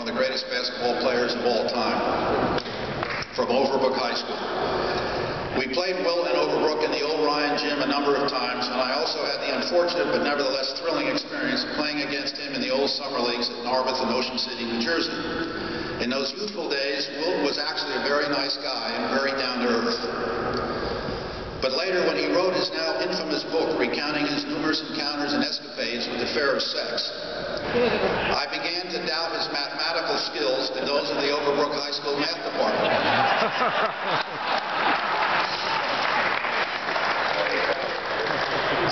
of the greatest basketball players of all time, from Overbrook High School. We played Wilton and Overbrook in the old Ryan gym a number of times, and I also had the unfortunate but nevertheless thrilling experience of playing against him in the old summer leagues at Narberth and Ocean City, New Jersey. In those youthful days, Wilton was actually a very nice guy and very down to earth. But later, when he wrote his now infamous book recounting his numerous encounters and escapades with the fairer sex, I began to doubt his mathematical skills and those of the Overbrook High School math department.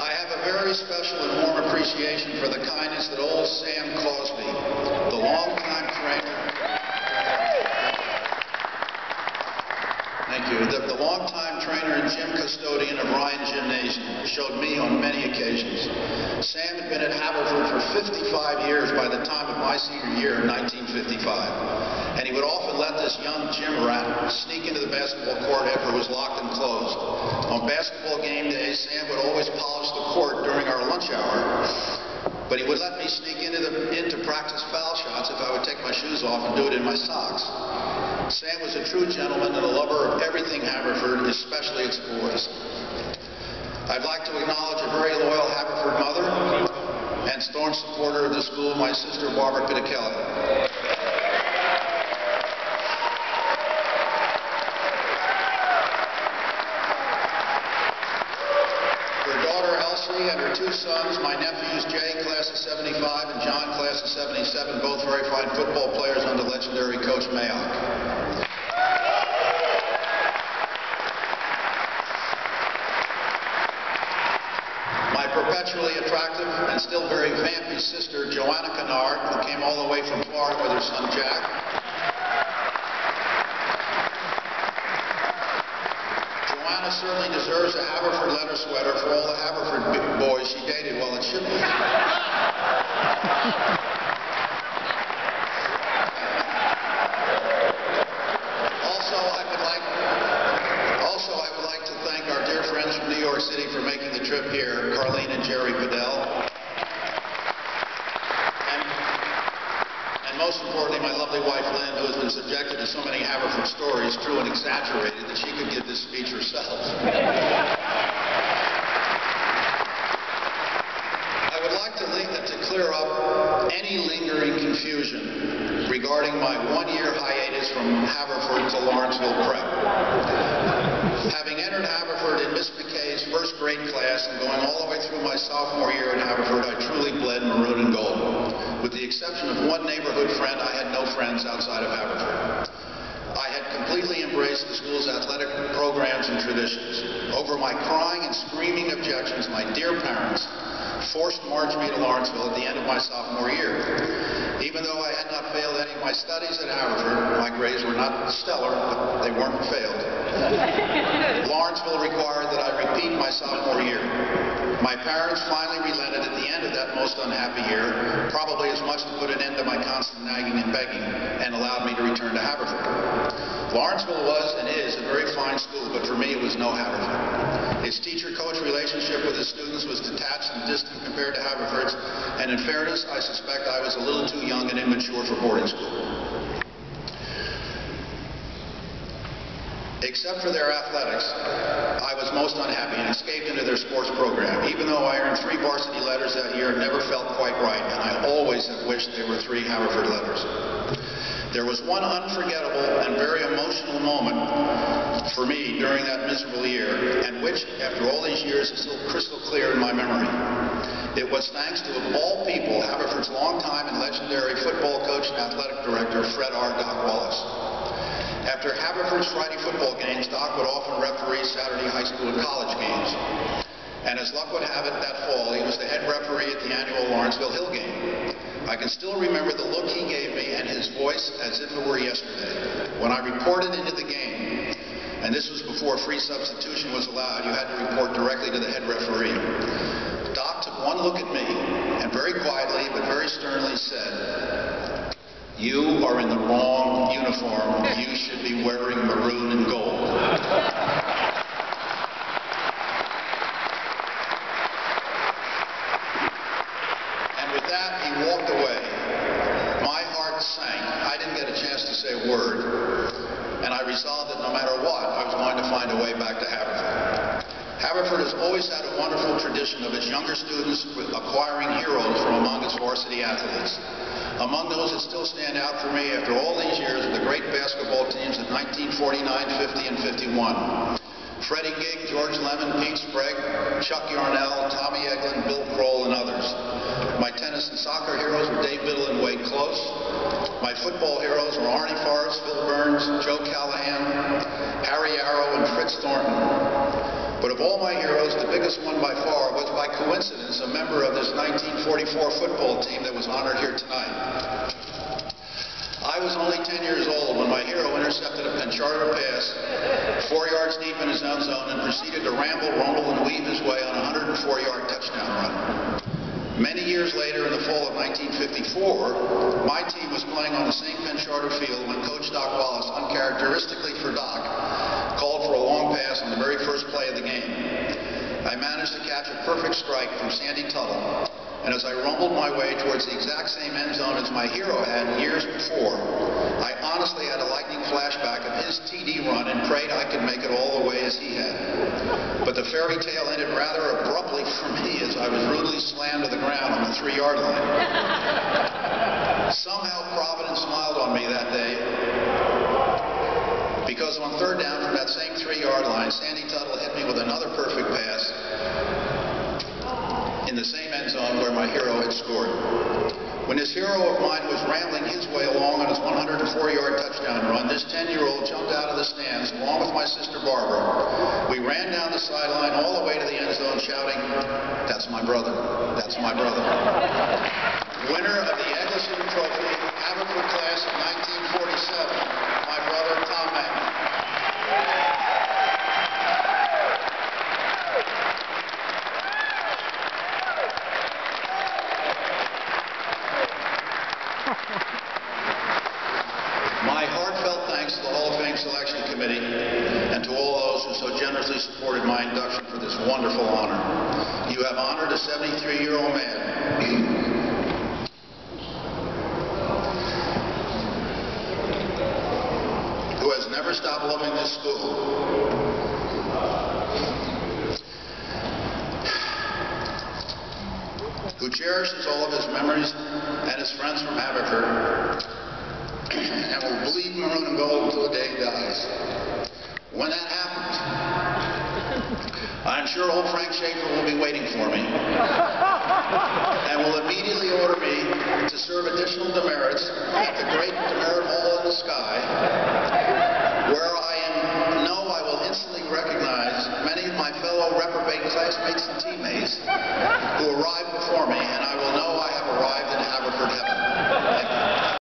I have a very special and warm appreciation for the kindness that old Sam Cosby, the longtime trainer, the longtime trainer and gym custodian of Ryan Gymnasium, showed me on many occasions. Sam had been at Haverford for 55 years by the time of my senior year in 1955, and he would often let this young gym rat sneak into the basketball court after it was locked and closed. On basketball game days, Sam would always polish the court during our lunch hour, but he would let me sneak into practice foul shots if I would take my shoes off and do it in my socks. Sam was a true gentleman and a lover of everything Haverford, especially its boys. I'd like to acknowledge a very loyal Haverford mother and staunch supporter of the school, my sister Barbara Pitticelli. And her two sons, my nephews Jay, class of 75, and John, class of 77, both very fine football players under legendary coach Mayock. My perpetually attractive and still very vampy sister, Joanna Kennard, who came all the way from Florida with her son Jack. Joanna certainly deserves a Haverford letter sweater for all the Haverford boys she dated while at Shipley. Also, I would like to thank our dear friends from New York City for making the trip here, Carlene and Jerry Padell. And most importantly, my lovely wife, Lynn, who has been subjected to so many Haverford stories, true and exaggerated, that she could give this speech herself. I would like to clear up any lingering confusion regarding my one-year hiatus from Haverford to Lawrenceville Prep. Having entered Haverford in Miss McKay's first grade class and going all the way through my sophomore year at Haverford, I truly bled maroon and gold. With the exception of one neighborhood friend, I had no friends outside of Haverford. I had completely embraced the school's athletic programs and traditions. Over my crying and screaming objections, my dear parents forced marched me to Lawrenceville at the end of my sophomore year. Even though I had not failed any of my studies at Haverford, my grades were not stellar, but they weren't failed. Lawrenceville required that I repeat my sophomore year. My parents finally relented at the end of that most unhappy year, probably as much to put an end to my constant nagging and begging, and allowed me to return to Haverford. Lawrenceville was and is a very fine school, but for me it was no Haverford. Its teacher-coach relationship with the students was detached and distant compared to Haverford's, and in fairness, I suspect I was a little too young and immature for boarding school. Except for their athletics, I was most unhappy and escaped into their sports program. Even though I earned 3 varsity letters that year, it never felt quite right, and I always have wished there were 3 Haverford letters. There was one unforgettable and very emotional moment for me during that miserable year, and which, after all these years, is still crystal clear in my memory. It was thanks to, of all people, Haverford's longtime and legendary football coach and athletic director, Fred R. Doc Wallace. After Haverford's Friday football games, Doc would often referee Saturday high school and college games. And as luck would have it, that fall, he was the head referee at the annual Lawrenceville Hill game. I can still remember the look he gave me and his voice as if it were yesterday. When I reported into the game, and this was before free substitution was allowed, you had to report directly to the head referee. Doc took one look at me and very quietly but very sternly said, "You are in the wrong uniform. You should be wearing maroon and gold." And with that, he walked away. My heart sank. I word, and I resolved that no matter what, I was going to find a way back to Haverford. Haverford has always had a wonderful tradition of its younger students acquiring heroes from among its varsity athletes. Among those that still stand out for me after all these years are the great basketball teams of 1949, 50, and 51. Freddie Gigg, George Lemon, Pete Sprague, Chuck Yarnell, Tommy Eglin, Bill Kroll, and others. My tennis and soccer heroes were Dave Biddle and Wade Close. My football heroes were Arnie Forrest, Phil Burns, Joe Callahan, Harry Arrow, and Fritz Thornton. But of all my heroes, the biggest one by far was, by coincidence, a member of this 1944 football team that was honored here tonight. I was only 10 years old when my hero intercepted a Pencharter pass 4 yards deep in his own zone and proceeded to ramble, rumble, and weave his way on a 104-yard touchdown run. Many years later, in the fall of 1954, my team was playing on the same Pencharter field when Coach Doc Wallace, uncharacteristically for Doc, called for a long pass on the very first play of the game. I managed to catch a perfect strike from Sandy Tuttle, and as I rumbled my way towards the exact same end zone as my hero had years before, I honestly had a lightning flashback of his TD run and prayed I could make it all the way as he had. But the fairy tale ended rather abruptly for me as I was rudely slammed to the ground on the 3-yard line. Somehow Providence smiled on me that day, because on third down from that same 3-yard line, Sandy Tuttle hit me with another perfect pass in the same end zone where my hero had scored. When this hero of mine was rambling his way along on his 104-yard touchdown run, this 10-year-old jumped out of the stands along with my sister Barbara. We ran down the sideline all the way to the end zone shouting, "That's my brother, that's my brother." Winner of the Eggleston Trophy, Haverford class of 1947, my brother Tom Mangan. My heartfelt thanks to the Hall of Fame Selection Committee and to all those who so generously supported my induction for this wonderful honor. You have honored a 73-year-old man who has never stopped loving this school, who cherishes all of his memories and his friends from Haverford, and will bleed maroon and gold until the day he dies. When that happens, I'm sure old Frank Schaefer will be waiting for me and will immediately order me to serve additional demerits at the great demerit hall in the sky, where I will instantly recognize many of my fellow reprobate classmates and teammates who arrived before me